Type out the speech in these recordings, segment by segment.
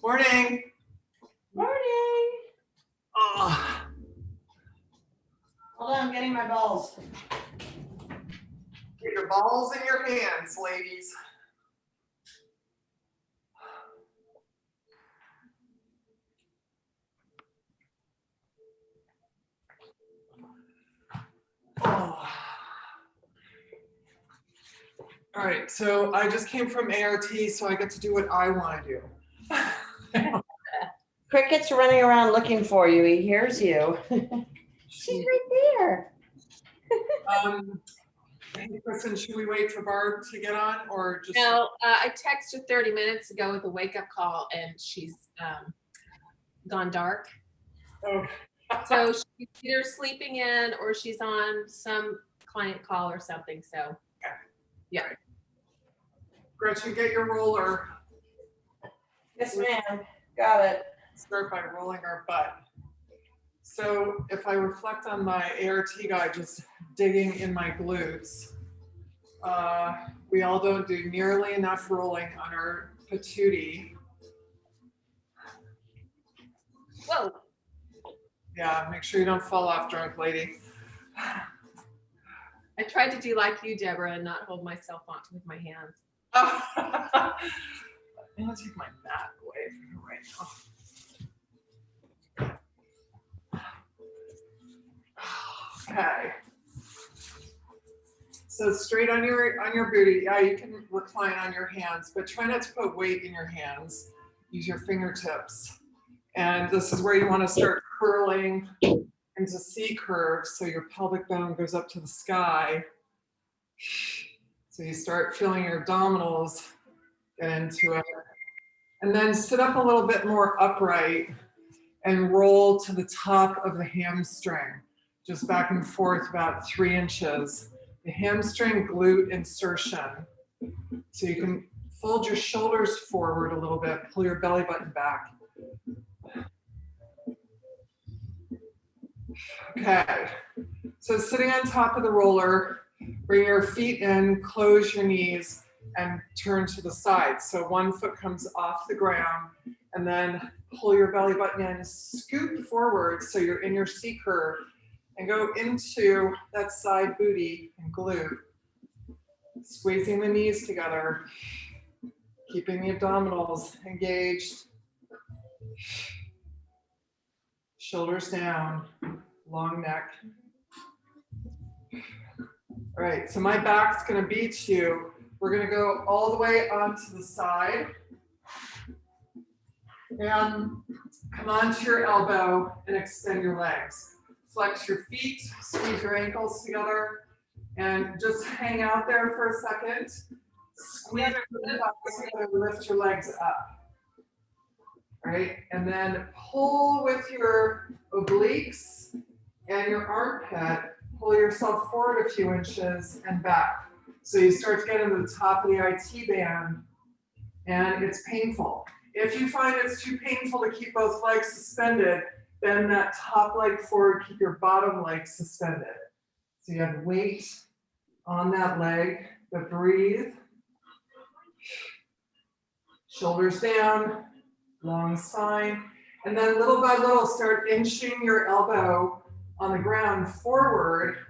Morning. Morning. Oh. Hold on, I'm getting my balls. Get your balls in your hands, ladies. Oh. All right, so I just came from ART, so I get to do what I want to do. Cricket's running around looking for you. He hears you. She's right there. Hey, Kristen, should we wait for Barb to get on or just? No, I texted her 30 minutes ago with a wake-up call, and she's gone dark. Oh. So she's either sleeping in or she's on some client call or something. So, yeah. Gretchen, get your roller. Yes, ma'am. Got it. Start by rolling our butt. So if I reflect on my ART guide, just digging in my glutes, we all don't do nearly enough rolling on our patootie. Whoa. Yeah, make sure you don't fall off, drunk lady. I tried to do like you, Deborah, and not hold myself on with my hands. I'm gonna take my mat away from you right now. Okay. So straight on your booty. Yeah, you can recline on your hands, but try not to put weight in your hands. Use your fingertips. And this is where you want to start curling into C curves, so your pelvic bone goes up to the sky. So you start feeling your abdominals get into it. And then sit up a little bit more upright and roll to the top of the hamstring, just back and forth about 3 inches. The hamstring glute insertion. So you can fold your shoulders forward a little bit, pull your belly button back. Okay, so sitting on top of the roller, bring your feet in, close your knees, and turn to the side. So one foot comes off the ground, and then pull your belly button in, scoop forward so you're in your C curve, and go into that side booty and glute. Squeezing the knees together, keeping the abdominals engaged. Shoulders down, long neck. All right, so my back's gonna be to you. We're gonna go all the way onto the side. And come onto your elbow and extend your legs. Flex your feet, squeeze your ankles together, and just hang out there for a second. Squeeze your thighs together, lift your legs up. Right, and then pull with your obliques and your armpit, pull yourself forward a few inches and back. So you start to get into the top of the IT band, and it's painful. If you find it's too painful to keep both legs suspended, bend that top leg forward, keep your bottom leg suspended. So you have weight on that leg, but breathe. Shoulders down. Long spine, and then little by little start inching your elbow on the ground forward,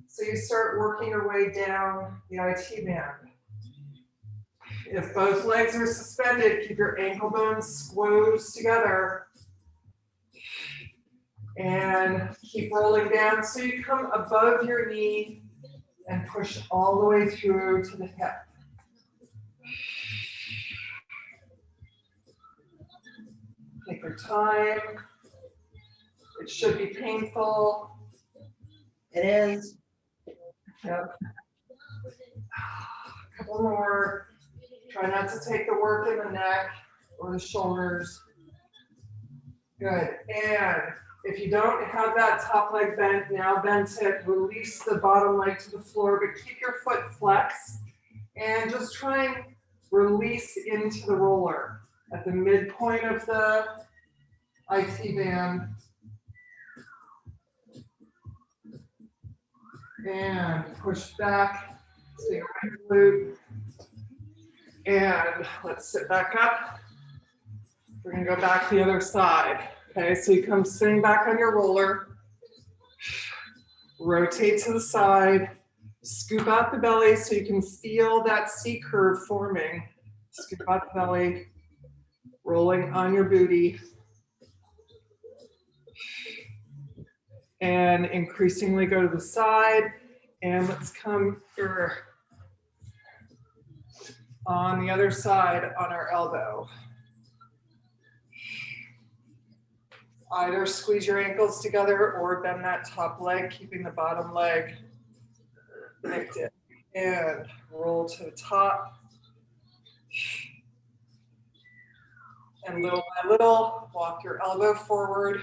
so you start working your way down the IT band. If both legs are suspended, keep your ankle bones squoze together and keep rolling down so you come above your knee and push all the way through to the hip. Take your time. It should be painful. It is. Yep. A couple more. Try not to take the work in the neck or the shoulders. Good. And if you don't have that top leg bent, now bend it. Release the bottom leg to the floor, but keep your foot flexed. And just try and release into the roller. At the midpoint of the IT band. And push back, stay right glute. And let's sit back up. We're gonna go back the other side. Okay, so you come sitting back on your roller. Rotate to the side. Scoop out the belly so you can feel that C curve forming. Scoop out the belly. Rolling on your booty. And increasingly go to the side. And let's come here. On the other side on our elbow. Either squeeze your ankles together or bend that top leg, keeping the bottom leg lifted. And roll to the top. And little by little, walk your elbow forward.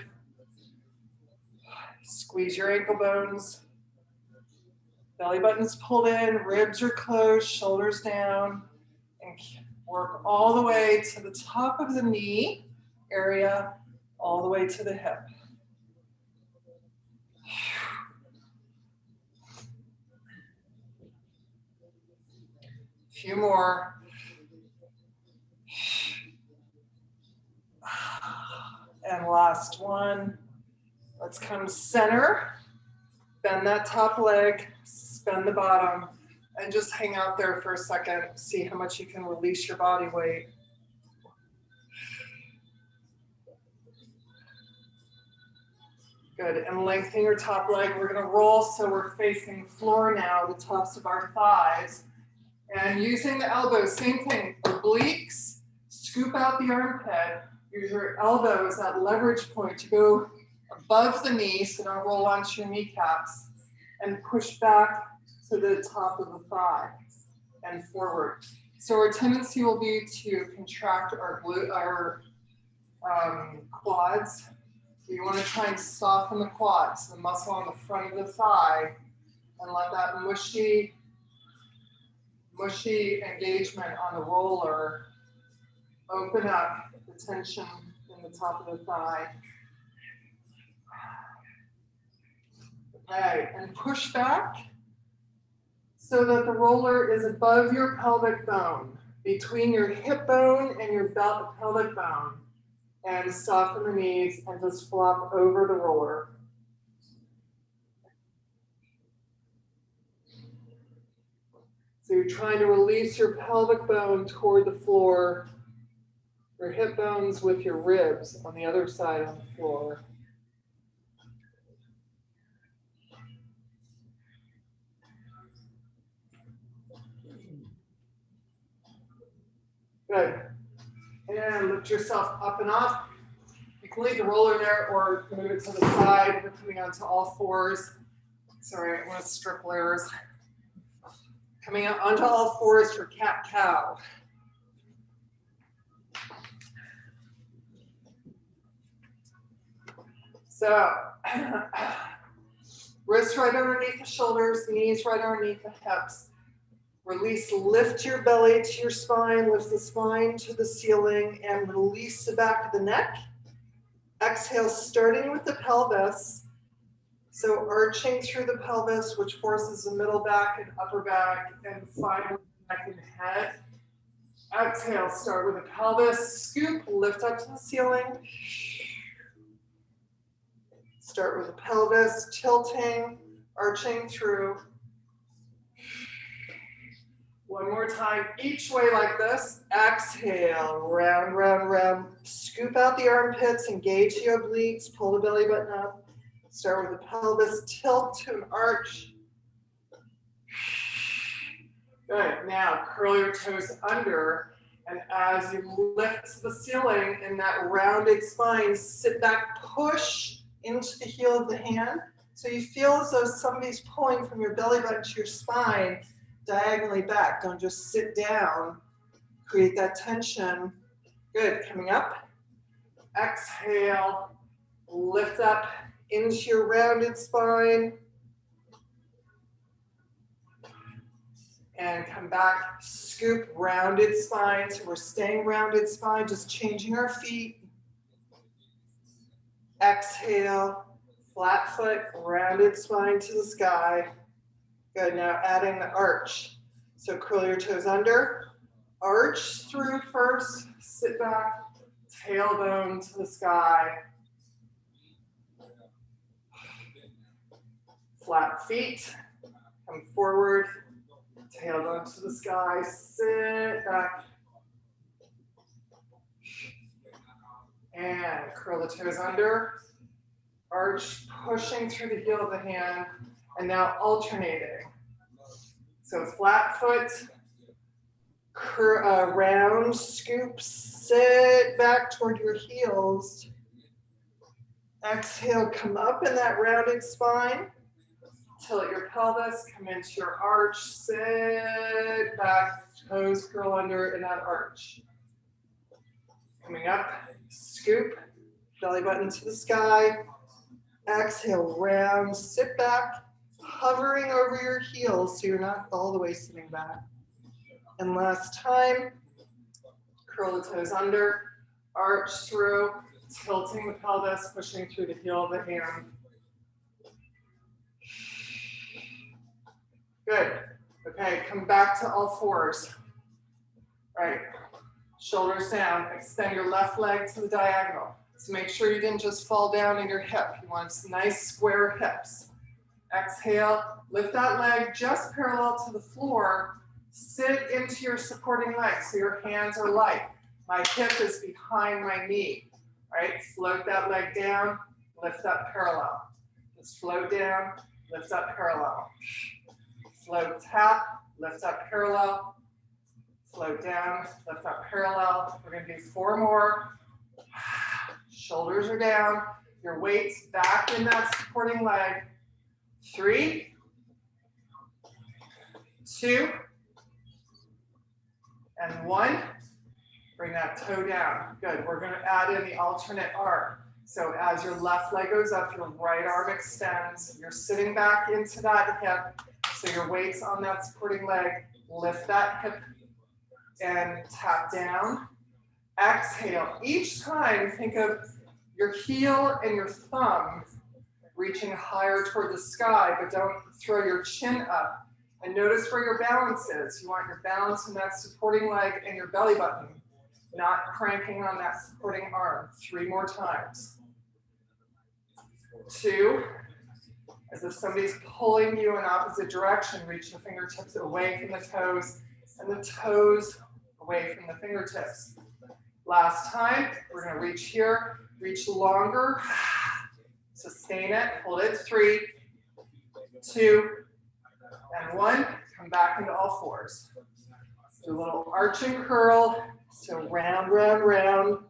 Squeeze your ankle bones. Belly button's pulled in, ribs are closed, shoulders down. And work all the way to the top of the knee area, all the way to the hip. Few more. And last one. Let's come center. Bend that top leg, bend the bottom, and just hang out there for a second. See how much you can release your body weight. Good, and lengthen your top leg. We're gonna roll so we're facing the floor now, the tops of our thighs. And using the elbows, same thing, obliques, scoop out the armpit. Use your elbows, that leverage point, to go above the knee, so don't roll onto your kneecaps, and push back to the top of the thigh and forward. So our tendency will be to contract our quads. So you want to try and soften the quads, the muscle on the front of the thigh, and let that mushy engagement on the roller open up the tension in the top of the thigh. Okay, and push back so that the roller is above your pelvic bone, between your hip bone and your pelvic bone. And soften the knees and just flop over the roller. So you're trying to release your pelvic bone toward the floor, your hip bones with your ribs on the other side on the floor. Good. And lift yourself up and up. You can leave the roller there or move it to the side. We're coming onto all fours. Sorry, I want to strip layers. Coming out onto all fours for cat-cow. So, wrists right underneath the shoulders, knees right underneath the hips. Release, lift your belly to your spine, lift the spine to the ceiling, and release the back of the neck. Exhale, starting with the pelvis. So arching through the pelvis, which forces the middle back and upper back, and finally neck and head. Exhale, start with the pelvis, scoop, lift up to the ceiling. Start with the pelvis, tilting, arching through. One more time, each way like this. Exhale, round, round, round. Scoop out the armpits, engage the obliques, pull the belly button up. Start with the pelvis, tilt to an arch. Good, now curl your toes under, and as you lift to the ceiling in that rounded spine, sit back, push into the heel of the hand. So you feel as though somebody's pulling from your belly button to your spine, diagonally back. Don't just sit down. Create that tension. Good, coming up. Exhale, lift up into your rounded spine. And come back, scoop, rounded spine. So we're staying rounded spine, just changing our feet. Exhale, flat foot, rounded spine to the sky. Good, now adding the arch. So curl your toes under, arch through first, sit back, tailbone to the sky. Flat feet, come forward, tailbone to the sky, sit back. And curl the toes under, arch, pushing through the heel of the hand, and now alternating. So flat foot, Round scoop, sit back toward your heels. Exhale, come up in that rounded spine. Tilt your pelvis, come into your arch, sit back, toes curl under in that arch. Coming up, scoop, belly button to the sky. Exhale, round, sit back, hovering over your heels so you're not all the way sitting back. And last time, curl the toes under, arch through, tilting the pelvis, pushing through the heel of the hand. Good. Okay, come back to all fours. All right, shoulders down. Extend your left leg to the diagonal. So make sure you didn't just fall down in your hip. You want some nice square hips. Exhale, lift that leg just parallel to the floor. Sit into your supporting leg so your hands are light. My hip is behind my knee. All right, float that leg down, lift up parallel. Just float down, lift up parallel. Float, tap, lift up parallel. Float down, lift up parallel. We're gonna do 4 more. Shoulders are down. Your weight's back in that supporting leg. 3, 2, and 1. Bring that toe down. Good. We're gonna add in the alternate arm. So as your left leg goes up, your right arm extends. You're sitting back into that hip. So your weight's on that supporting leg. Lift that hip and tap down. Exhale. Each time, think of your heel and your thumb reaching higher toward the sky, but don't throw your chin up. And notice where your balance is. You want your balance in that supporting leg and your belly button, not cranking on that supporting arm. 3 more times. 2. As if somebody's pulling you in opposite direction, reach the fingertips away from the toes and the toes away from the fingertips. Last time, we're gonna reach here, reach longer, sustain it, hold it, 3, 2, and 1. Come back into all fours. Do a little arch and curl, so round, round, round.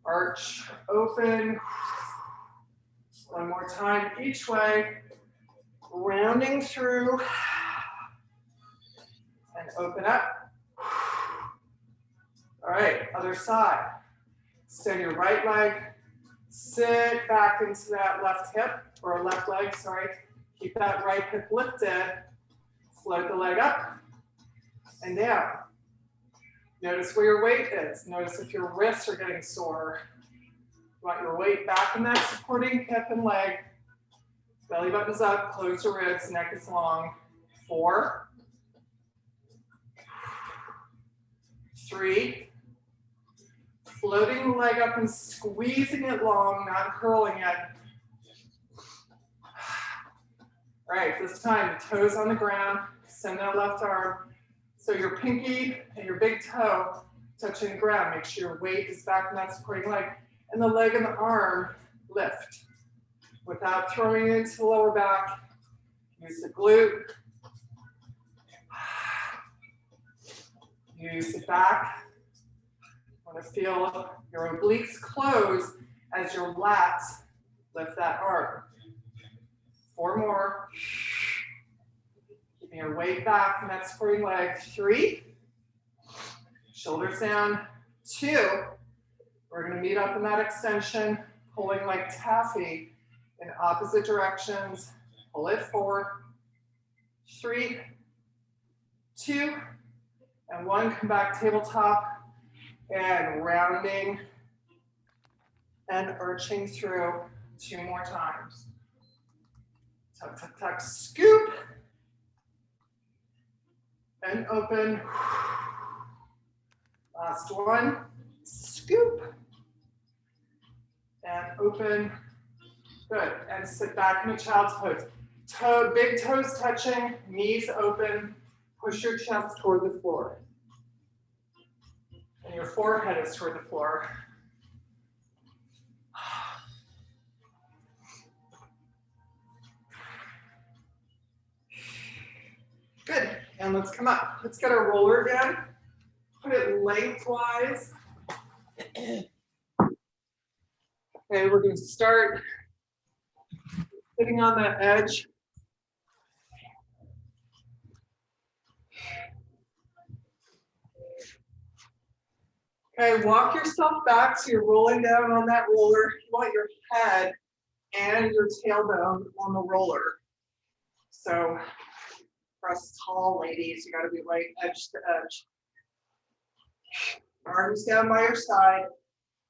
Arch, open. 1 more time each way, rounding through, and open up. All right, other side. Extend your right leg, sit back into that left hip, or left leg, sorry. Keep that right hip lifted, float the leg up and down. Notice where your weight is. Notice if your wrists are getting sore. You want your weight back in that supporting hip and leg. Belly button's up, close your ribs, neck is long. 4, 3, floating the leg up and squeezing it long, not curling it. All right, this time, the toes on the ground, extend that left arm. So your pinky and your big toe touching the ground. Make sure your weight is back in that supporting leg. And the leg and the arm lift without throwing it into the lower back. Use the glute. Use the back. You want to feel your obliques close as your lats lift that arm. 4 more. Keeping your weight back in that supporting leg. 3. Shoulders down. 2. We're going to meet up in that extension, pulling like taffy in opposite directions. Pull it 4, 3, 2, and 1. Come back tabletop and rounding and arching through 2 more times. Tuck, tuck, tuck, scoop and open. Last one, scoop and open. Good, and sit back in a child's pose. Big toes touching, knees open. Push your chest toward the floor. And your forehead is toward the floor. Good, And let's come up. Let's get our roller again. Put it lengthwise. Okay, we're going to start sitting on that edge. Okay, walk yourself back so you're rolling down on that roller. You want your head and your tailbone on the roller. So for us tall ladies, you got to be right edge to edge. Arms down by your side.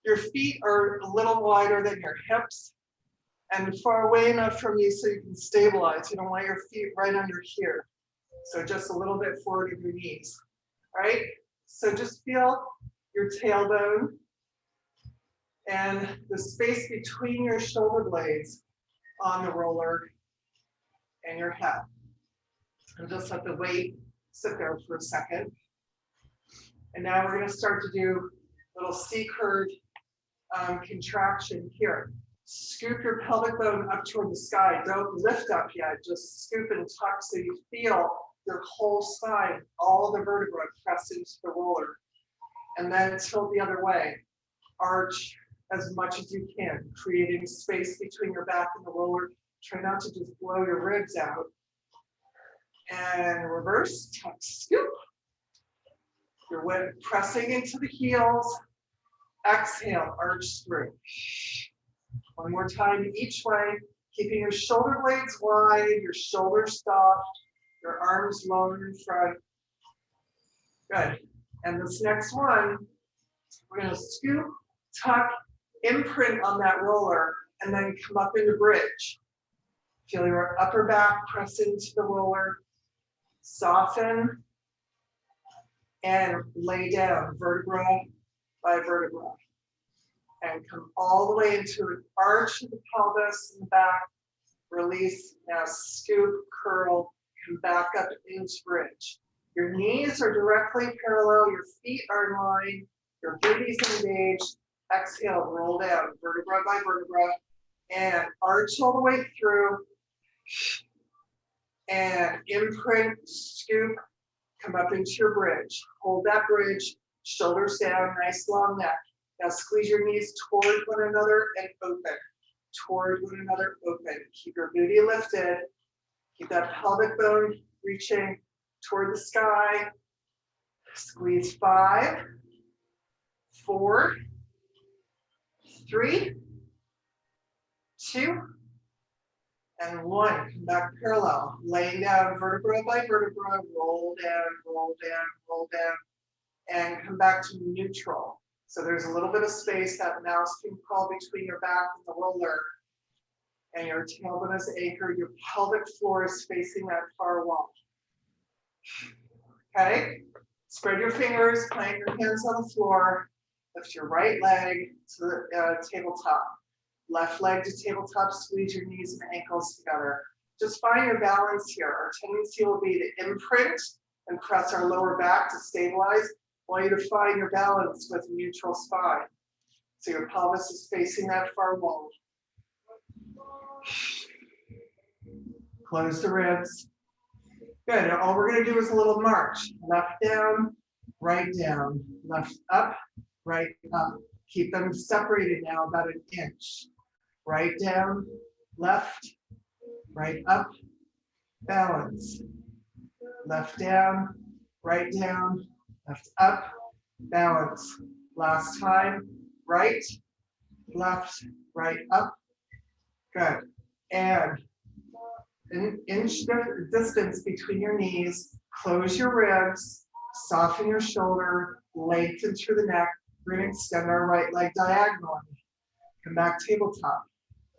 Your feet are a little wider than your hips and far away enough from you so you can stabilize. You don't want your feet right under here. So just a little bit forward of your knees, right? So just feel your tailbone and the space between your shoulder blades on the roller and your head. And just let the weight sit there for a second. And now we're going to start to do a little C-curve contraction here. Scoop your pelvic bone up toward the sky. Don't lift up yet. Just scoop and tuck so you feel your whole spine, all the vertebrae press into the roller. And then tilt the other way. Arch as much as you can, creating space between your back and the roller. Try not to just blow your ribs out. And reverse, tuck, scoop. Your weight pressing into the heels. Exhale, arch through. One more time each way, keeping your shoulder blades wide, your shoulders soft, your arms long in front. Good. And this next one, we're going to scoop, tuck, imprint on that roller, and then come up into bridge. Feel your upper back press into the roller, soften, and lay down vertebra by vertebra. And come all the way into an arch of the pelvis in the back. Release, now scoop, curl, come back up into bridge. Your knees are directly parallel, your feet are in line, your booty's engaged. Exhale, roll down, vertebra by vertebra, and arch all the way through. And imprint, scoop, come up into your bridge. Hold that bridge, shoulders down, nice long neck. Now squeeze your knees toward one another and open. Toward one another, open. Keep your booty lifted. Keep that pelvic bone reaching toward the sky. Squeeze 5, 4, 3, 2, and 1. Come back parallel. Laying down vertebra by vertebra. Roll down, roll down, roll down. And come back to neutral. So there's a little bit of space, that mouse can crawl between your back and the roller. And your tailbone is anchored. Your pelvic floor is facing that far wall. Okay? Spread your fingers, plant your hands on the floor. Lift your right leg to the tabletop. Left leg to tabletop, squeeze your knees and ankles together. Just find your balance here. Our tendency will be to imprint and press our lower back to stabilize. I want you to find your balance with neutral spine. So your pelvis is facing that far wall. Close the ribs. Good. Now all we're going to do is a little march. Left down, left up, right up. Keep them separated now about an inch. Right down, left, right up, balance. Left down, right down, left up, balance. Last time, right, left, right up. Good. And an inch distance between your knees. Close your ribs, soften your shoulder, lengthen through the neck. We're going to extend our right leg diagonally. Come back tabletop.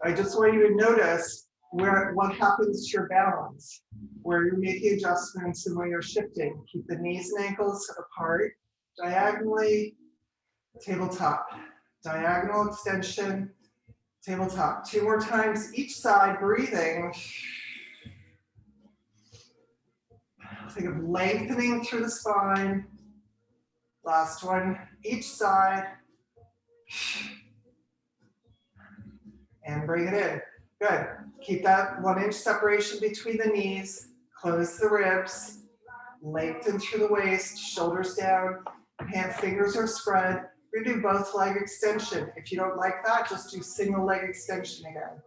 I just want you to notice what happens to your balance, where you're making adjustments and where you're shifting. Keep the knees and ankles apart, diagonally, tabletop. Diagonal extension, tabletop. 2 more times each side, breathing. Think of lengthening through the spine. Last one, each side. And bring it in. Good. Keep that 1 inch separation between the knees. Close the ribs. lengthen through the waist, shoulders down, hand fingers are spread. We're gonna do both leg extension. If you don't like that, just do single leg extension again.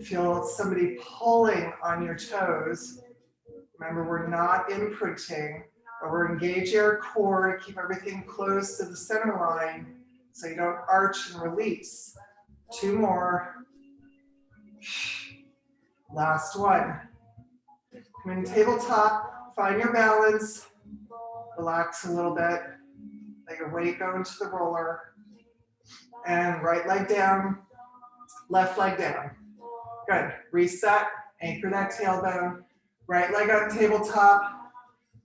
Feel somebody pulling on your toes. Remember, we're not imprinting, but we're engaging our core to keep everything close to the center line so you don't arch and release. 2 more. Last one. Come in tabletop, find your balance, relax a little bit, let your weight go into the roller, and right leg down, left leg down. Good, reset, anchor that tailbone, right leg up tabletop,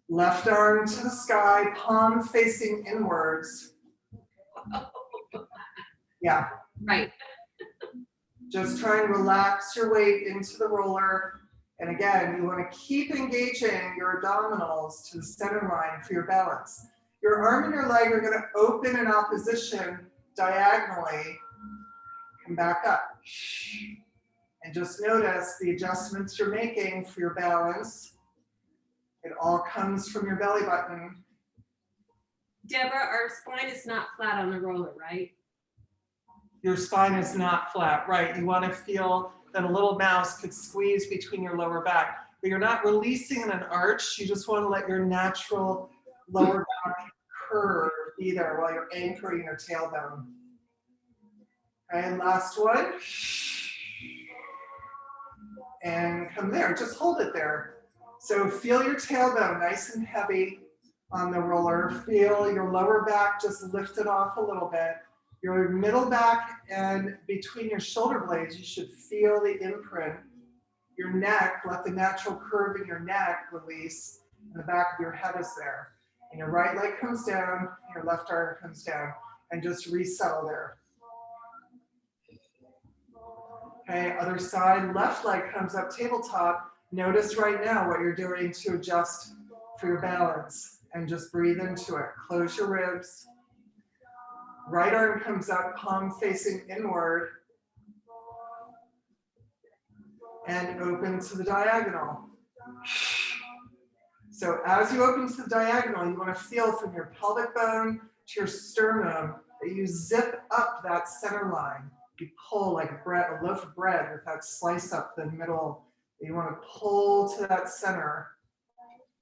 left arm to the sky, palm facing inwards. Yeah. Right. Just try and relax your weight into the roller. And again, you want to keep engaging your abdominals to the center line for your balance. Your arm and your leg are going to open in opposition diagonally. Come back up. And just notice the adjustments you're making for your balance. It all comes from your belly button. Deborah, our spine is not flat on the roller, right? Your spine is not flat, right? You want to feel that a little mouse could squeeze between your lower back, but you're not releasing in an arch. You just want to let your natural lower back curve be there while you're anchoring your tailbone. Okay, and last one. And come there, just hold it there. So feel your tailbone nice and heavy on the roller. Feel your lower back just lifted off a little bit. Your middle back and between your shoulder blades, you should feel the imprint. Your neck, let the natural curve in your neck release, and the back of your head is there. And your right leg comes down, your left arm comes down, and just resettle there. Okay, other side, left leg comes up tabletop. Notice right now what you're doing to adjust for your balance, and just breathe into it. Close your ribs. Right arm comes up, palm facing inward, and open to the diagonal. So as you open to the diagonal, you want to feel from your pelvic bone to your sternum that you zip up that center line. You pull like a loaf of bread with that slice up the middle. You want to pull to that center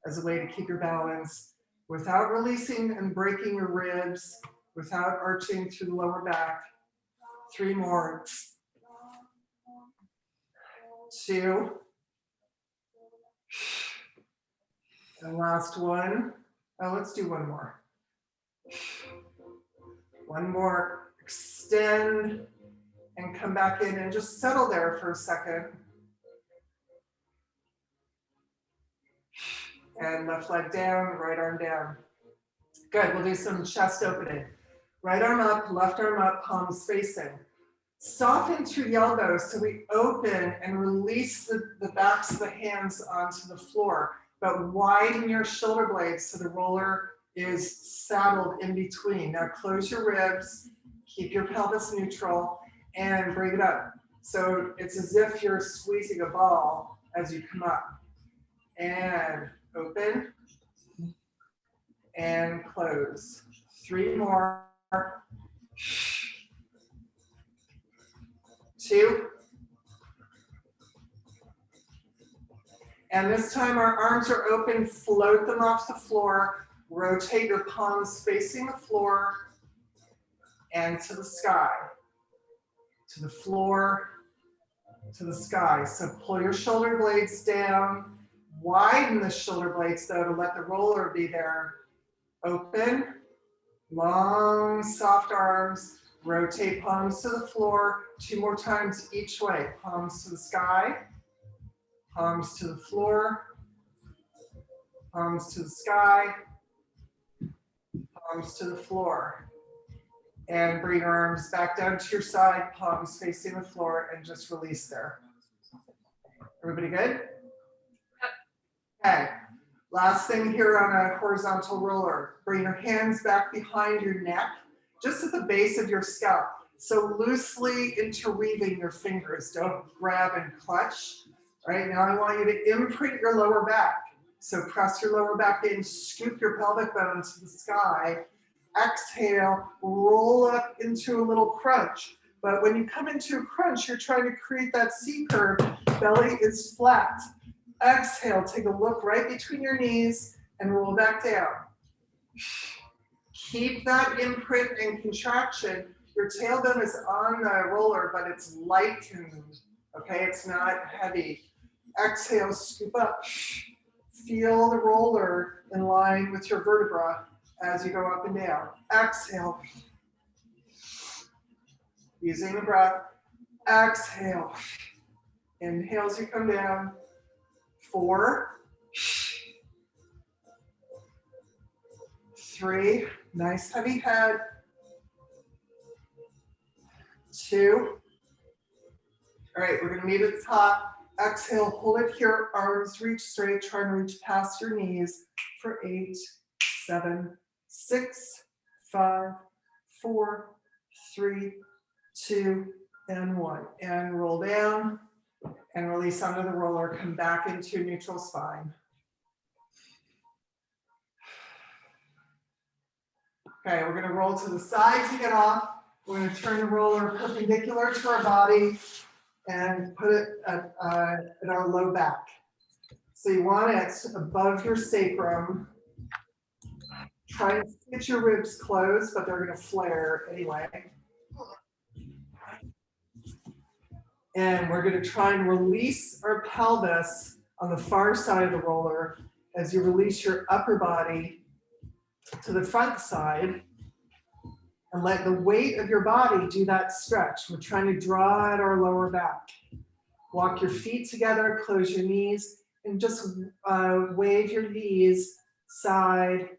as a way to keep your balance without releasing and breaking your ribs, without arching through the lower back. 3 more. 2. And last one. Oh, let's do 1 more. 1 more. Extend and come back in and just settle there for a second. And left leg down, right arm down. Good, we'll do some chest opening. Right arm up, left arm up, palms facing. Soften through the elbows so we open and release the backs of the hands onto the floor, but widen your shoulder blades so the roller is saddled in between. Now close your ribs, keep your pelvis neutral, and bring it up. So it's as if you're squeezing a ball as you come up. And open and close. 3 more. 2. And this time our arms are open, float them off the floor, rotate your palms facing the floor and to the sky, to the floor, to the sky. So pull your shoulder blades down, widen the shoulder blades though to let the roller be there. Open, long, soft arms, rotate palms to the floor, 2 more times each way. Palms to the sky, palms to the floor, palms to the sky, palms to the floor. And bring your arms back down to your side, palms facing the floor, and just release there. Everybody good? Okay, last thing here on a horizontal roller. Bring your hands back behind your neck, just at the base of your scalp. So loosely interweaving your fingers. Don't grab and clutch. All right, now I want you to imprint your lower back. So press your lower back in, scoop your pelvic bone to the sky. Exhale, roll up into a little crunch. But when you come into a crunch, you're trying to create that C curve. Belly is flat. Exhale, take a look right between your knees and roll back down. Keep that imprint and contraction. Your tailbone is on the roller, but it's lightened. Okay, it's not heavy. Exhale, scoop up. Feel the roller in line with your vertebra as you go up and down. Exhale. Using the breath. Exhale. Inhale as you come down. 4. 3. Nice heavy head. 2. All right, we're going to meet at the top. Exhale, hold it here. Arms reach straight. Try and reach past your knees for 8, 7, 6, 5, 4, 3, 2, and 1. And roll down and release onto the roller. Come back into neutral spine. Okay, we're going to roll to the side to get off. We're going to turn the roller perpendicular to our body and put it at our low back. So you want it above your sacrum. Try and get your ribs closed, but they're going to flare anyway. And we're going to try and release our pelvis on the far side of the roller as you release your upper body to the front side. And let the weight of your body do that stretch. We're trying to draw at our lower back. Walk your feet together, close your knees, and just wave your knees side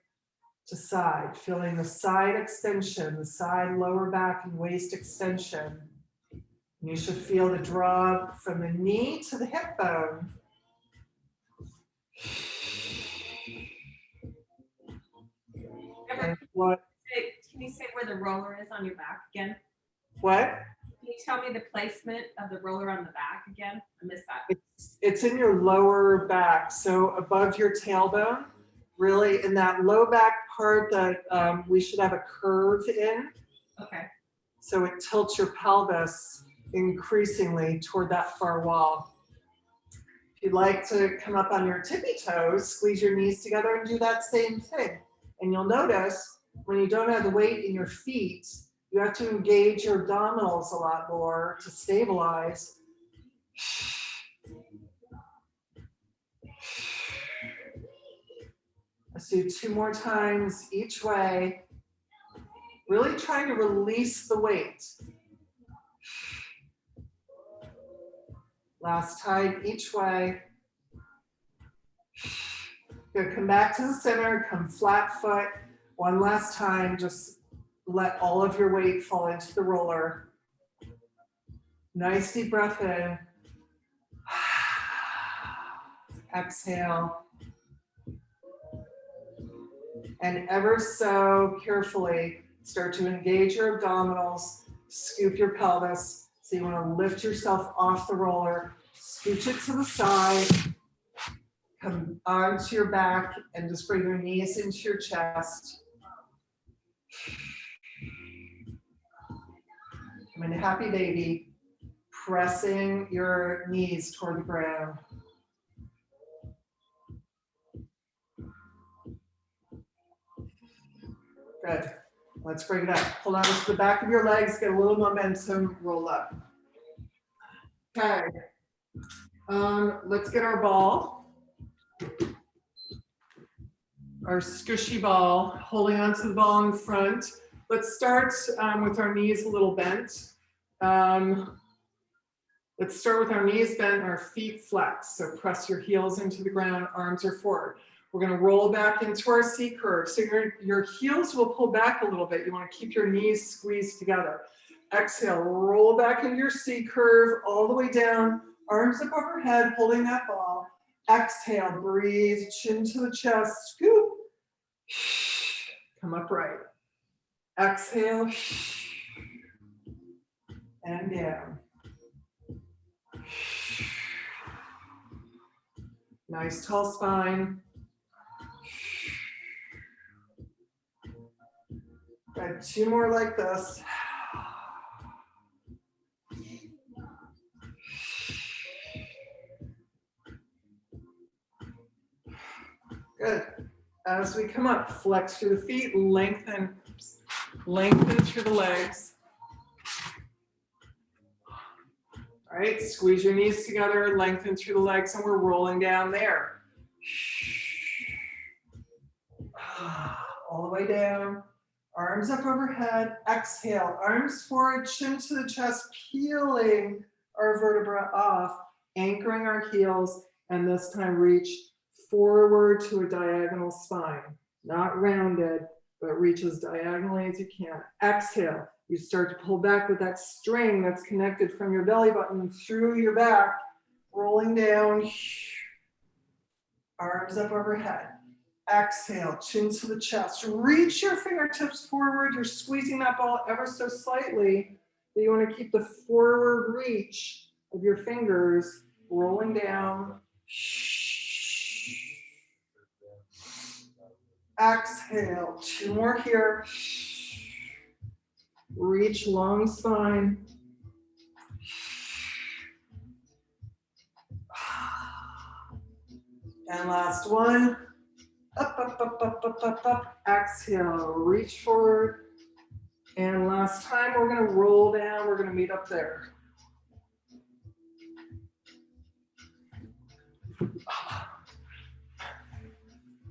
to side, feeling the side extension, the side lower back and waist extension. And you should feel the draw from the knee to the hip bone. And what? Can you say where the roller is on your back again? What? Can you tell me the placement of the roller on the back again? I missed that. It's in your lower back, so above your tailbone, really in that low back part that we should have a curve in. Okay. So it tilts your pelvis increasingly toward that far wall. If you'd like to come up on your tippy toes, squeeze your knees together and do that same thing. And you'll notice when you don't have the weight in your feet, you have to engage your abdominals a lot more to stabilize. Let's do 2 more times each way. Really trying to release the weight. Last time each way. Good, come back to the center, come flat foot. One last time, just let all of your weight fall into the roller. Nice deep breath in. Exhale. And ever so carefully, start to engage your abdominals, scoop your pelvis. So you want to lift yourself off the roller, scooch it to the side, come onto your back, and just bring your knees into your chest. Come into happy baby, pressing your knees toward the ground. Good. Let's bring it up. Hold on to the back of your legs, get a little momentum, roll up. Okay. Let's get our ball. Our squishy ball, holding onto the ball in front. Let's start with our knees a little bent. Let's start with our knees bent and our feet flexed. So press your heels into the ground, arms are forward. We're going to roll back into our C curve. So your heels will pull back a little bit. You want to keep your knees squeezed together. Exhale, roll back into your C curve all the way down. Arms up overhead, holding that ball. Exhale, breathe, chin to the chest, scoop. Come upright. Exhale. And down. Nice tall spine. Good, 2 more like this. Good. As we come up, flex through the feet, lengthen through the legs. All right, squeeze your knees together, lengthen through the legs, and we're rolling down there. All the way down, arms up overhead, exhale, arms forward, chin to the chest, peeling our vertebra off, anchoring our heels, and this time reach forward to a diagonal spine. Not rounded, but reach as diagonally as you can. Exhale, you start to pull back with that string that's connected from your belly button through your back, rolling down, arms up overhead. Exhale, chin to the chest. Reach your fingertips forward. You're squeezing that ball ever so slightly, but you want to keep the forward reach of your fingers rolling down. Exhale, 2 more here. Reach long spine. And last one. Up, up, up, up, up, up, up. Exhale, reach forward. And last time, we're gonna roll down. We're gonna meet up there.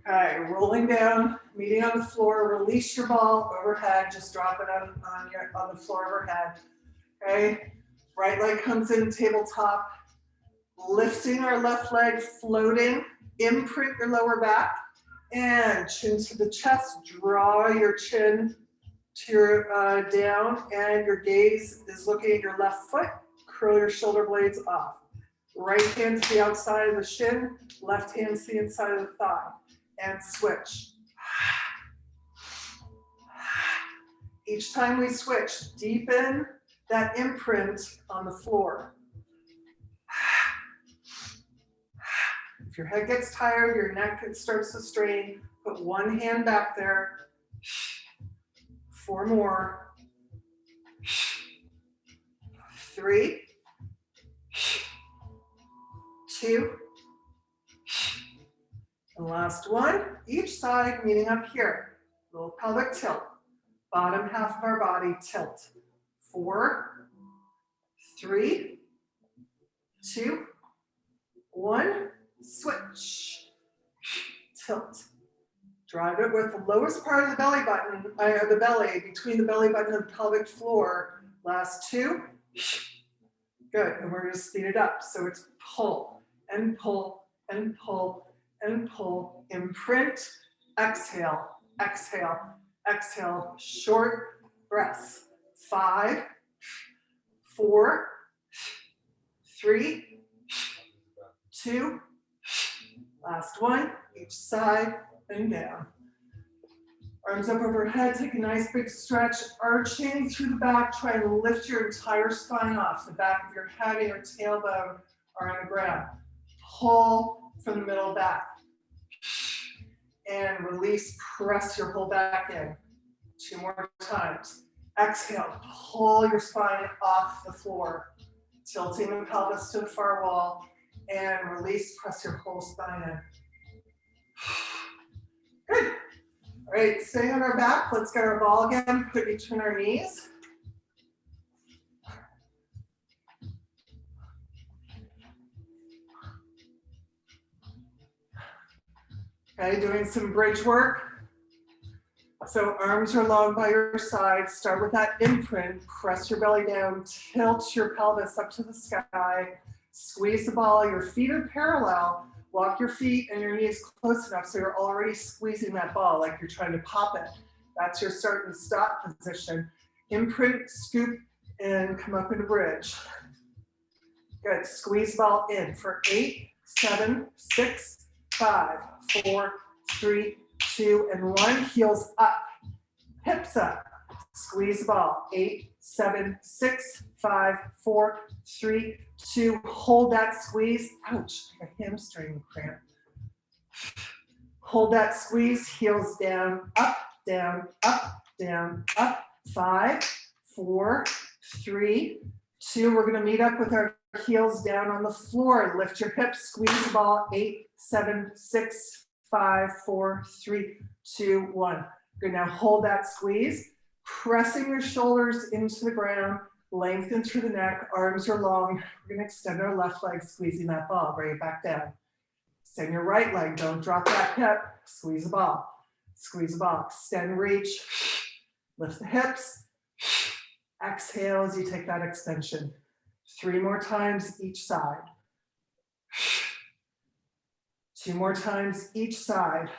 Okay, rolling down, meeting on the floor. Release your ball overhead. Just drop it on the floor overhead. Okay, right leg comes in, tabletop. Lifting our left leg, floating. Imprint your lower back. And chin to the chest, draw your chin to your down, and your gaze is looking at your left foot. Curl your shoulder blades off. Right hand to the outside of the shin, left hand to the inside of the thigh, and switch. Each time we switch, deepen that imprint on the floor. If your head gets tired, your neck starts to strain, put one hand back there. 4 more. 3, 2, and last one. Each side meeting up here. Little pelvic tilt. Bottom half of our body tilt. 4, 3, 2, 1. Switch. Tilt. Drive it with the lowest part of the belly button, the belly, between the belly button and the pelvic floor. Last 2. Good, and we're gonna speed it up. So it's pull, and pull, and pull, and pull. Imprint, exhale, exhale, exhale. Short breaths. 5, 4, 3, 2, last one, each side and down. Arms up overhead, take a nice big stretch, arching through the back, try and lift your entire spine off. The back of your head and your tailbone are on the ground. Pull from the middle back. And release, press your whole back in. 2 more times. Exhale, pull your spine off the floor, tilting the pelvis to the far wall, and release, press your whole spine in. Good. All right, staying on our back, let's get our ball again, put it between our knees. Okay, doing some bridge work. So arms are long by your side. Start with that imprint. Press your belly down. Tilt your pelvis up to the sky. Squeeze the ball. Your feet are parallel. Walk your feet and your knees close enough so you're already squeezing that ball like you're trying to pop it. That's your start and stop position. Imprint, scoop, and come up into bridge. Good. Squeeze ball in for 8, 7, 6, 5, 4, 3, 2, and 1. Heels up, hips up. Squeeze the ball. 8, 7, 6, 5, 4, 3, 2. Hold that squeeze. Ouch, a hamstring cramp. Hold that squeeze, heels down, up, down, up, down, up. 5, 4, 3, 2. We're gonna meet up with our heels down on the floor. Lift your hips, squeeze the ball. 8, 7, 6, 5, 4, 3, 2, 1. Good, now hold that squeeze, pressing your shoulders into the ground, lengthen through the neck, arms are long. We're gonna extend our left leg, squeezing that ball, bring it back down. Extend your right leg, don't drop that hip, squeeze the ball, extend, reach, lift the hips, exhale as you take that extension. 3 more times each side. 2 more times each side.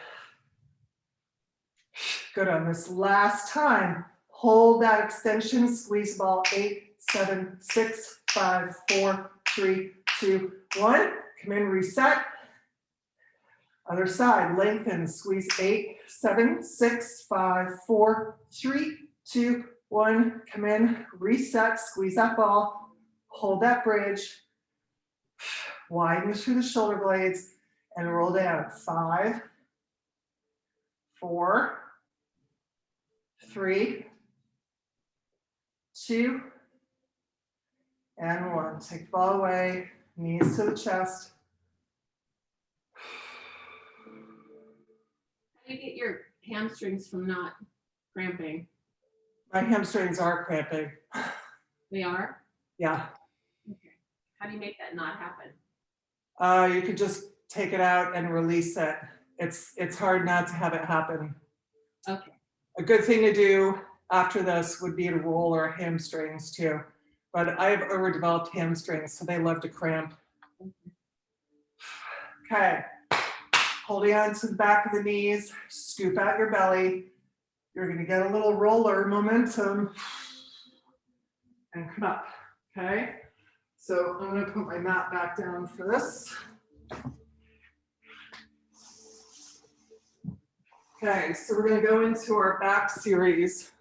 Good, on this last time, hold that extension, squeeze the ball. 8, 7, 6, 5, 4, 3, 2, 1. Come in, reset. Other side, lengthen, squeeze. 8, 7, 6, 5, 4, 3, 2, 1. Come in, reset, squeeze that ball, hold that bridge, widen through the shoulder blades, and roll down. 5, 4, 3, 2, and 1. Take the ball away, knees to the chest. How do you get your hamstrings from not cramping? My hamstrings are cramping. They are? Yeah. Okay. How do you make that not happen? You could just take it out and release it. It's hard not to have it happen. Okay. A good thing to do after this would be to roll our hamstrings too. But I have overdeveloped hamstrings, so they love to cramp. Okay. Holding on to the back of the knees, scoop out your belly. You're gonna get a little roller momentum and come up, okay? So I'm gonna put my mat back down for this. Okay, so we're gonna go into our back series.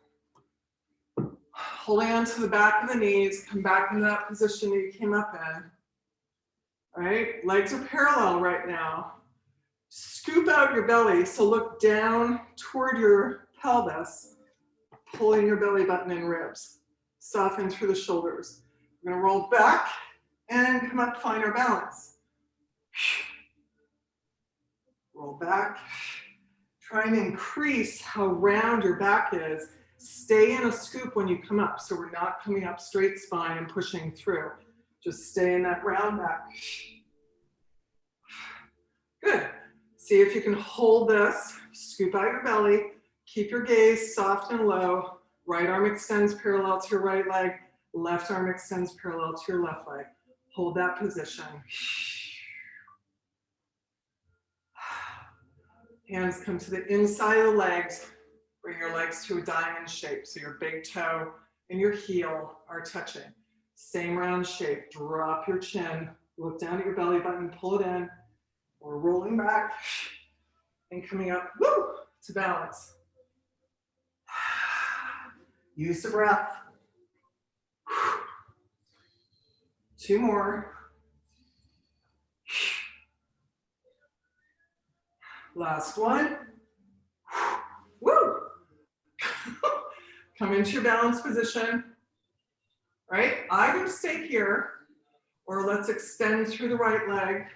Holding on to the back of the knees, come back into that position you came up in. All right, legs are parallel right now. Scoop out your belly, so look down toward your pelvis, pulling your belly button and ribs. Soften through the shoulders. We're gonna roll back and come up, find our balance. Roll back. Try and increase how round your back is. Stay in a scoop when you come up, so we're not coming up straight spine and pushing through. Just stay in that round back. Good. See if you can hold this. Scoop out your belly. Keep your gaze soft and low. Right arm extends parallel to your right leg. Left arm extends parallel to your left leg. Hold that position. Hands come to the inside of the legs. Bring your legs to a diamond shape. So your big toe and your heel are touching. Same round shape. Drop your chin. Look down at your belly button. Pull it in. We're rolling back and coming up to balance. Use the breath. 2 more. Last one. Woo! Come into your balance position. Right? Either stay here or let's extend through the right leg.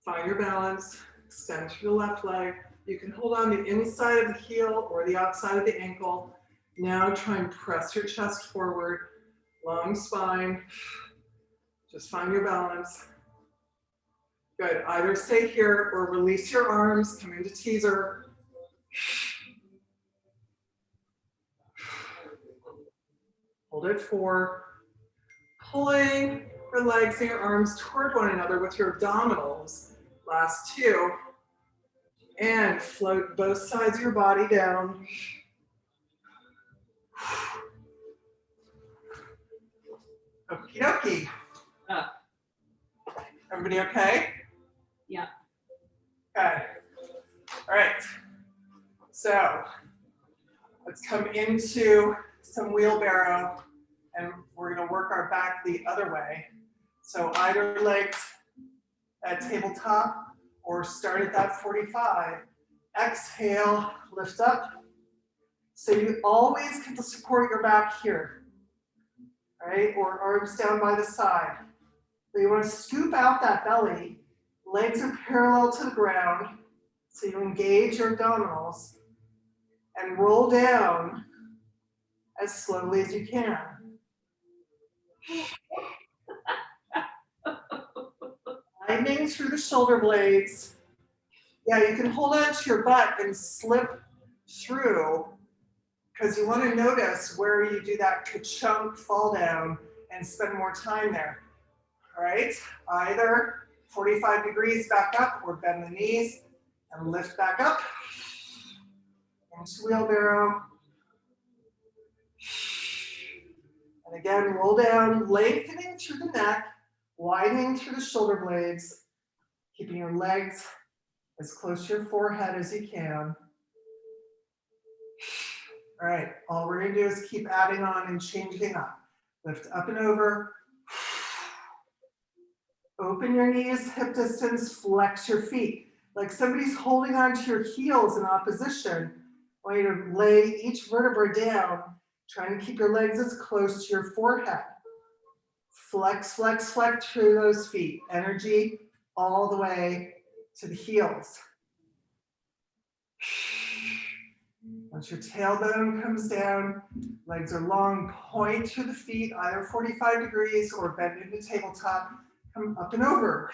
Find your balance. Extend through the left leg. You can hold on the inside of the heel or the outside of the ankle. Now try and press your chest forward. Long spine. Just find your balance. Good. Either stay here or release your arms. Come into teaser. Hold it 4. Pulling your legs and your arms toward one another with your abdominals. Last 2. And float both sides of your body down. Okie dokie. Everybody okay? Yeah. Okay. All right. So let's come into some wheelbarrow and we're going to work our back the other way. So either legs at tabletop or start at that 45. Exhale, lift up. So you always can support your back here, right? Or arms down by the side. But you want to scoop out that belly. Legs are parallel to the ground. So you engage your abdominals and roll down as slowly as you can. Widening through the shoulder blades. Yeah, you can hold on to your butt and slip through because you want to notice where you do that ka-chunk fall down and spend more time there. All right, either 45 degrees back up or bend the knees and lift back up into wheelbarrow. And again, roll down, lengthening through the neck, widening through the shoulder blades, keeping your legs as close to your forehead as you can. All right, all we're gonna do is keep adding on and changing up. Lift up and over. Open your knees, hip distance, flex your feet. Like somebody's holding onto your heels in opposition. I want you to lay each vertebra down, trying to keep your legs as close to your forehead. Flex, flex, flex through those feet. Energy all the way to the heels. Once your tailbone comes down, legs are long, point to the feet, either 45 degrees or bend into tabletop. Come up and over.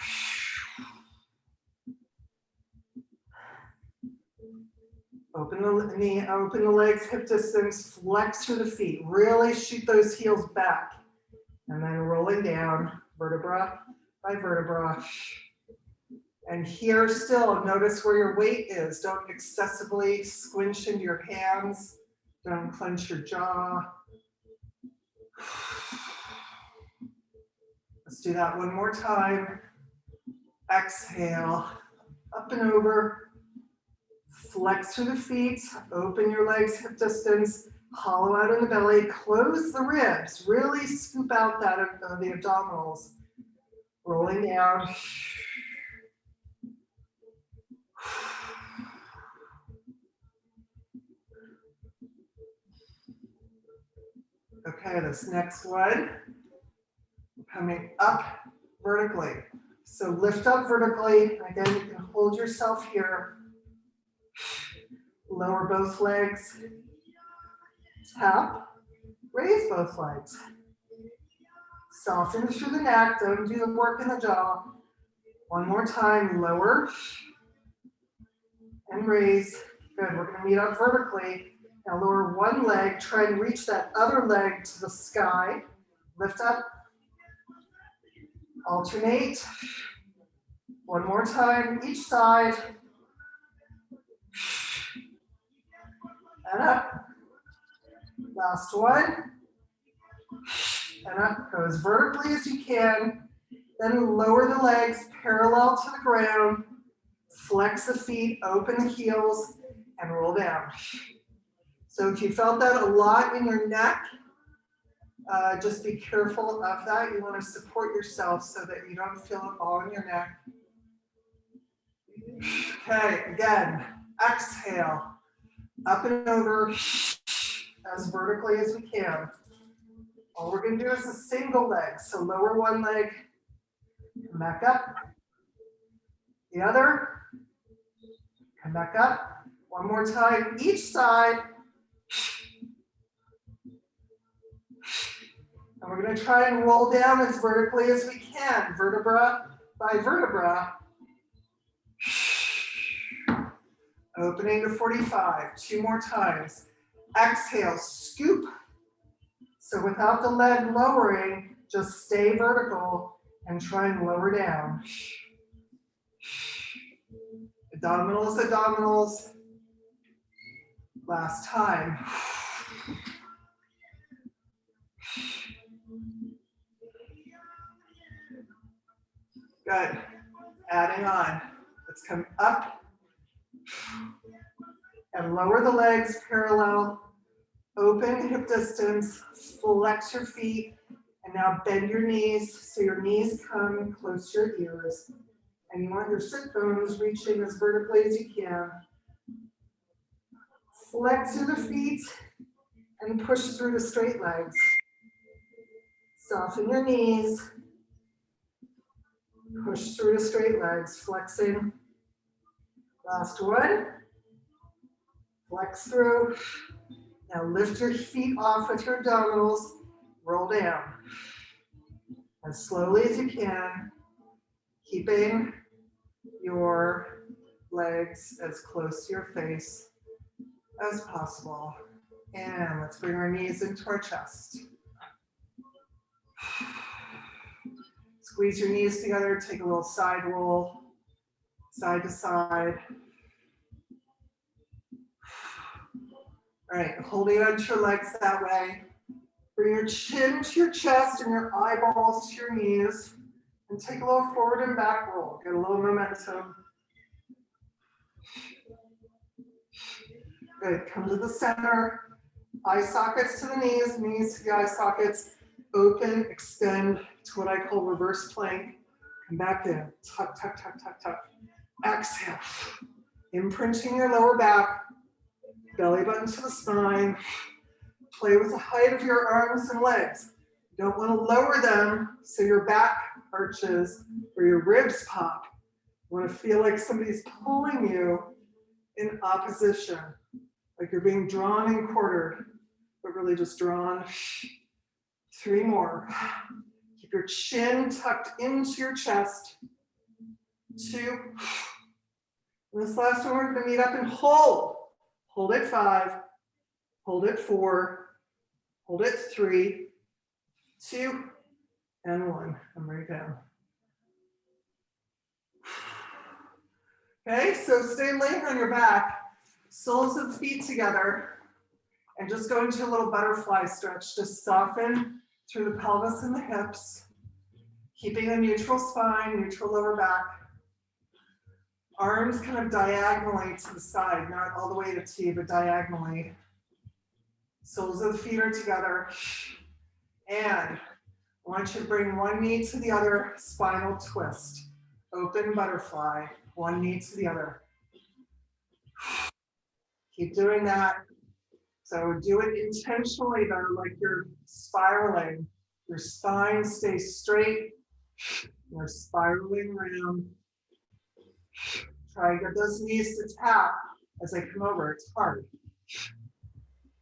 Open the knee, open the legs, hip distance, flex through the feet. Really shoot those heels back. And then rolling down, vertebra by vertebra. And here still, notice where your weight is. Don't excessively squinch into your hands. Don't clench your jaw. Let's do that one more time. Exhale, up and over. Flex through the feet, open your legs, hip distance, hollow out in the belly, close the ribs, really scoop out that the abdominals. Rolling down. Okay, this next one, coming up vertically. So lift up vertically. Again, you can hold yourself here. Lower both legs. Tap. Raise both legs. Soften through the neck. Don't do the work in the jaw. One more time. Lower. And raise. Good. We're going to meet up vertically. Now lower one leg. Try and reach that other leg to the sky. Lift up. Alternate. One more time. Each side. And up. Last one. And up. Go as vertically as you can. Then lower the legs parallel to the ground. Flex the feet, open the heels, and roll down. So if you felt that a lot in your neck, just be careful of that. You want to support yourself so that you don't feel it all in your neck. Okay, again, exhale. Up and over as vertically as we can. All we're going to do is a single leg. So lower one leg, come back up. The other, come back up. One more time, each side. And we're going to try and roll down as vertically as we can, vertebra by vertebra. Opening to 45, 2 more times. Exhale, scoop. So without the leg lowering, just stay vertical and try and lower down. Abdominals, abdominals. Last time. Good. Adding on. Let's come up and lower the legs parallel. Open hip distance. Flex your feet. And now bend your knees so your knees come close to your ears. And you want your sit bones reaching as vertically as you can. Flex through the feet and push through the straight legs. Soften your knees. Push through the straight legs, flexing. Last one. Flex through. Now lift your feet off with your abdominals. Roll down. As slowly as you can, keeping your legs as close to your face as possible. And let's bring our knees into our chest. Squeeze your knees together, take a little side roll, side to side. All right, holding onto your legs that way. Bring your chin to your chest and your eyeballs to your knees. And take a little forward and back roll. Get a little momentum. Good, come to the center. Eye sockets to the knees, knees to the eye sockets. Open, extend to what I call reverse plank. Come back in, tuck, tuck, tuck, tuck, tuck. Exhale, imprinting your lower back, belly button to the spine. Play with the height of your arms and legs. You don't want to lower them so your back arches or your ribs pop. You want to feel like somebody's pulling you in opposition, like you're being drawn and quartered, but really just drawn. 3 more. Keep your chin tucked into your chest. 2. And this last one, we're going to meet up and hold. Hold at 5. Hold at 4. Hold at 3, 2, and 1. And right down. Okay, so stay laying on your back, soles of the feet together, and just go into a little butterfly stretch. Just soften through the pelvis and the hips, keeping a neutral spine, neutral lower back. Arms kind of diagonally to the side, not all the way to T, but diagonally. Soles of the feet are together. And I want you to bring one knee to the other, spinal twist. Open butterfly, one knee to the other. Keep doing that. So do it intentionally though, like you're spiraling. Your spine stays straight. You're spiraling around. Try to get those knees to tap as I come over. It's hard.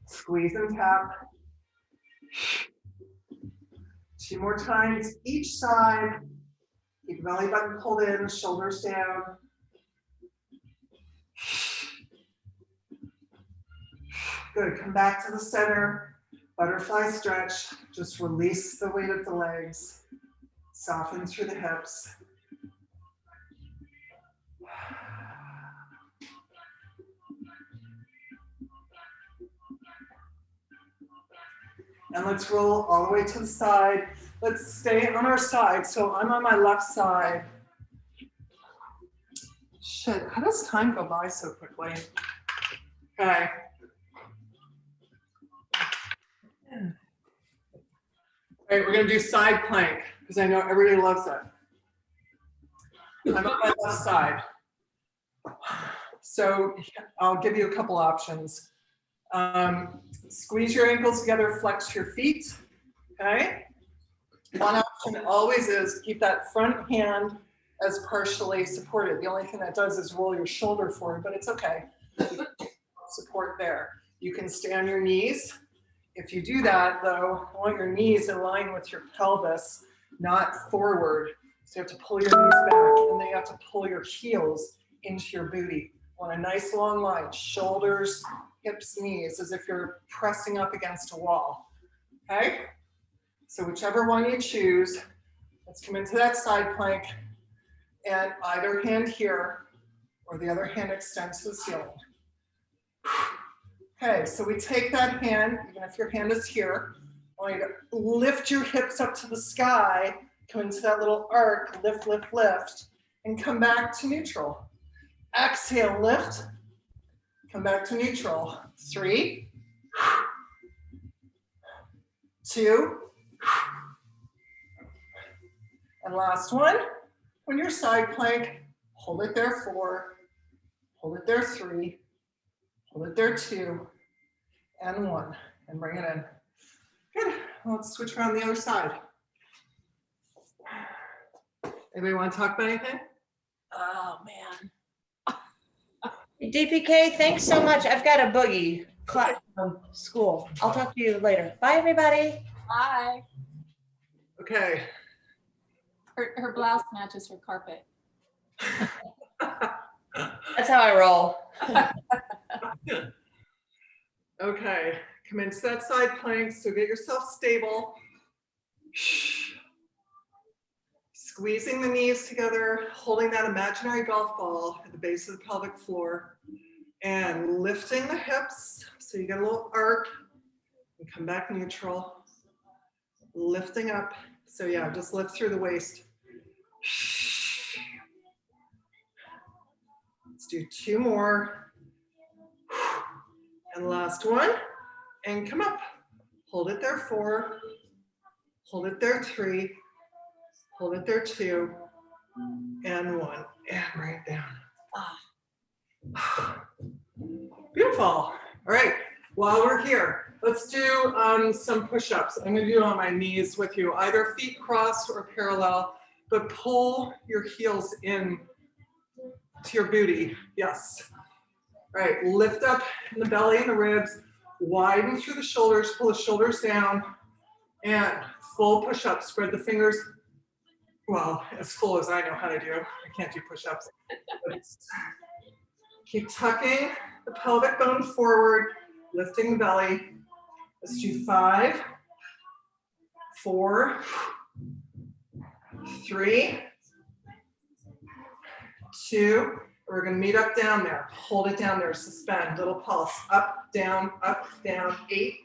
Squeeze and tap. 2 more times each side. Keep the belly button pulled in, shoulders down. Good, come back to the center. Butterfly stretch. Just release the weight of the legs. Soften through the hips. And let's roll all the way to the side. Let's stay on our side. So I'm on my left side. Shit, how does time go by so quickly? Okay. All right, we're gonna do side plank because I know everybody loves it. I'm on my left side. So I'll give you a couple options. Squeeze your ankles together, flex your feet, okay? One option always is keep that front hand as partially supported. The only thing that does is roll your shoulder forward, but it's okay. Support there. You can stay on your knees. If you do that though, I want your knees in line with your pelvis, not forward. So you have to pull your knees back and then you have to pull your heels into your booty. Want a nice long line, shoulders, hips, knees, as if you're pressing up against a wall, okay? So whichever one you choose, let's come into that side plank and either hand here or the other hand extends to the ceiling. Okay, so we take that hand, even if your hand is here, I want you to lift your hips up to the sky, come into that little arc, lift, lift, lift, and come back to neutral. Exhale, lift, come back to neutral. 3, 2, and last one. On your side plank, hold it there 4, hold it there 3, hold it there 2, and 1, and bring it in. Good. Let's switch around the other side. Anybody want to talk about anything? Oh, man. DPK, thanks so much. I've got a boogie class from school. I'll talk to you later. Bye, everybody. Bye. Okay. Her blouse matches her carpet. That's how I roll. Okay, come into that side plank, so get yourself stable. Squeezing the knees together, holding that imaginary golf ball at the base of the pelvic floor, and lifting the hips, so you get a little arc, and come back neutral. Lifting up, so yeah, just lift through the waist. Let's do 2 more. And last one, and come up. Hold it there 4, hold it there 3, hold it there 2, and 1, and right down. Beautiful. All right, while we're here, let's do some push-ups. I'm gonna do it on my knees with you, either feet crossed or parallel, but pull your heels in to your booty, yes. All right, lift up in the belly and the ribs, widen through the shoulders, pull the shoulders down, and full push-up, spread the fingers, well, as full as I know how to do. I can't do push-ups. Keep tucking the pelvic bone forward, lifting the belly. Let's do 5, 4, 3, 2, we're gonna meet up down there. Hold it down there, suspend, little pulse, up, down, 8,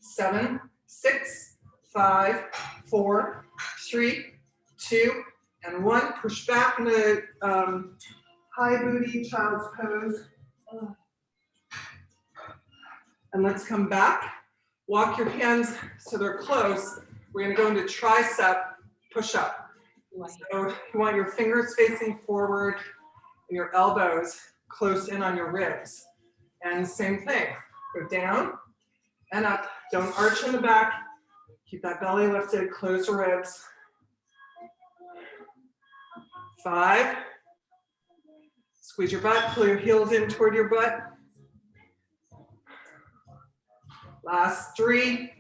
7, 6, 5, 4, 3, 2, and 1. Push back into high booty child's pose. And let's come back. Walk your hands so they're close. We're gonna go into tricep push-up. So you want your fingers facing forward, and your elbows close in on your ribs. And same thing, go down and up. Don't arch in the back. Keep that belly lifted, close the ribs. 5, squeeze your butt, pull your heels in toward your butt. Last 3,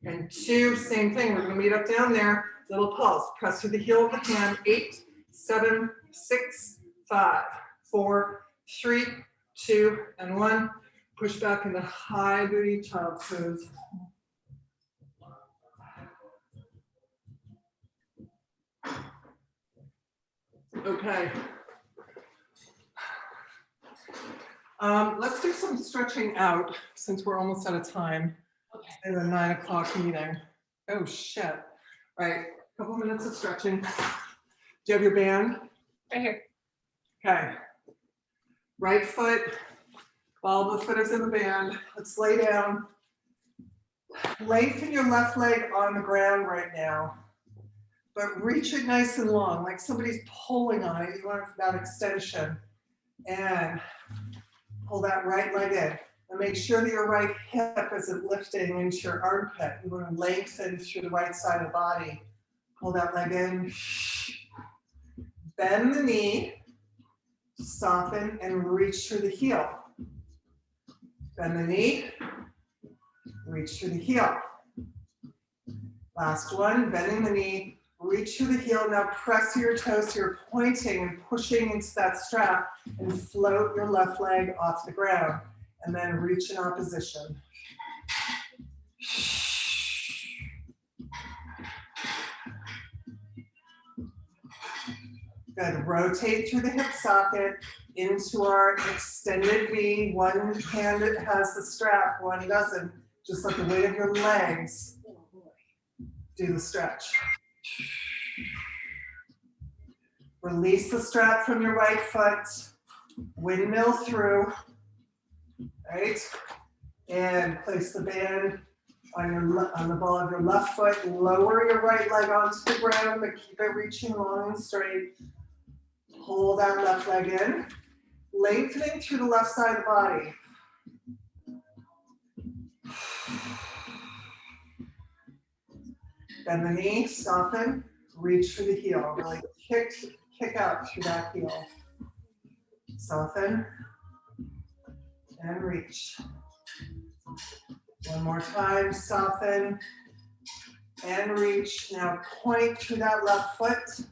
and 2, same thing, we're gonna meet up down there, little pulse, press through the heel of the hand, 8, 7, 6, 5, 4, 3, 2, and 1. Push back into high booty child's pose. Okay. Let's do some stretching out since we're almost out of time in the 9 o'clock meeting. Oh shit. All right, a couple minutes of stretching. Do you have your band? Right here. Okay. Right foot, ball of the foot is in the band. Let's lay down. Lengthen your left leg on the ground right now, but reach it nice and long, like somebody's pulling on it. You want that extension. And pull that right leg in. And make sure that your right hip isn't lifting into your armpit. You want to lengthen through the right side of the body. Pull that leg in. Bend the knee. Soften and reach through the heel. Bend the knee. Reach through the heel. Last one, bending the knee. Reach through the heel. Now press your toes so you're pointing and pushing into that strap and float your left leg off the ground. And then reach in opposition. Good. Rotate through the hip socket into our extended V. One hand that has the strap, one doesn't. Just let the weight of your legs do the stretch. Release the strap from your right foot. Windmill through. Right? And place the band On the ball of your left foot, lower your right leg onto the ground, but keep it reaching long and straight. Pull that left leg in, lengthening through the left side of the body. Bend the knee, soften, reach for the heel. Really kick out through that heel. Soften and reach. One more time, soften and reach. Now point through that left foot.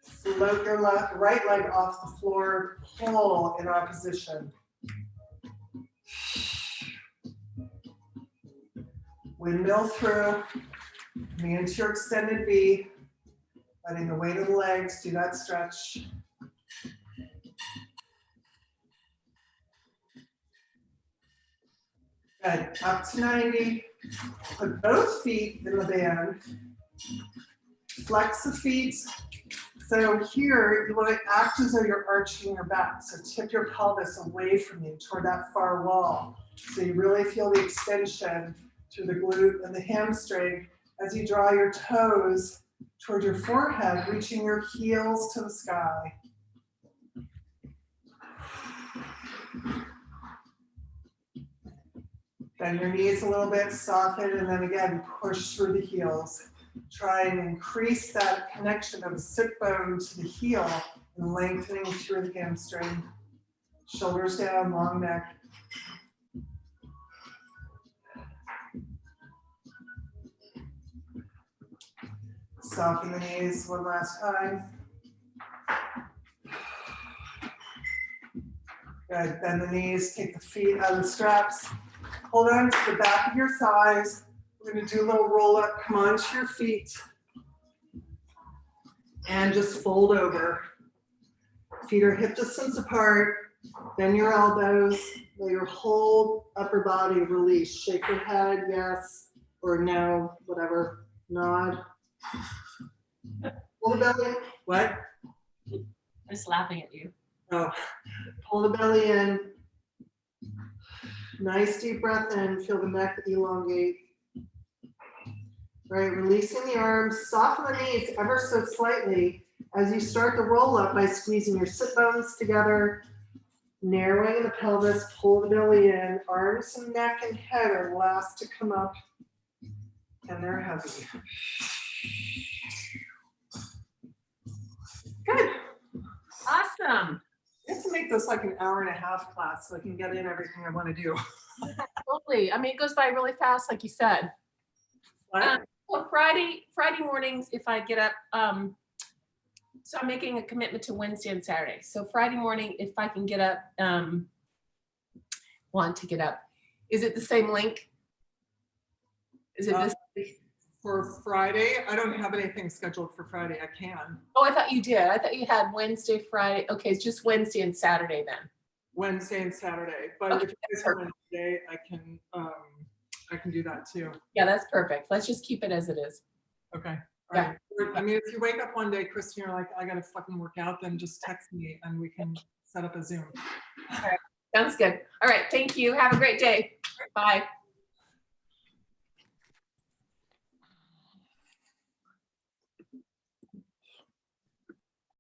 Float your right leg off the floor, pull in opposition. Windmill through, coming into your extended V, letting the weight of the legs do that stretch. Good, up to 90. Put both feet in the band. Flex the feet. So here, you want to act as though you're arching your back. So tip your pelvis away from you toward that far wall. So you really feel the extension through the glute and the hamstring as you draw your toes toward your forehead, reaching your heels to the sky. Bend your knees a little bit, soften, and then again, push through the heels. Try and increase that connection of the sit bone to the heel and lengthening through the hamstring. Shoulders down, long neck. Soften the knees one last time. Good, bend the knees, take the feet out of the straps. Hold on to the back of your thighs. We're gonna do a little roll up, come onto your feet. And just fold over. Feet are hip distance apart. Bend your elbows. Let your whole upper body release. Shake your head, yes, or no, whatever. Nod. Pull the belly. What? I'm just laughing at you. Oh, pull the belly in. Nice deep breath in. Feel the neck elongate. Right, releasing the arms. Soften the knees ever so slightly as you start the roll up by squeezing your sit bones together. Narrowing the pelvis. Pull the belly in. Arms and neck and head are last to come up. And they're heavy. Good. Awesome. I have to make this like an hour and a half class so I can get in everything I want to do. Totally. I mean, it goes by really fast, like you said. What? Well, Friday mornings, if I get up, so I'm making a commitment to Wednesday and Saturday. So Friday morning, if I can get up, want to get up. Is it the same link? Is it this? For Friday, I don't have anything scheduled for Friday. I can. Oh, I thought you did. I thought you had Wednesday, Friday. Okay, it's just Wednesday and Saturday then. Wednesday and Saturday, but Okay, if you guys have Wednesday, I can do that too. Yeah, that's perfect. Let's just keep it as it is. Okay. All Yeah. right. I mean, if you wake up one day, Kristen, you're like, I gotta fucking work out, then just text me and we can set up a Zoom. Sounds good. All right. Thank you. Have a great day. Bye.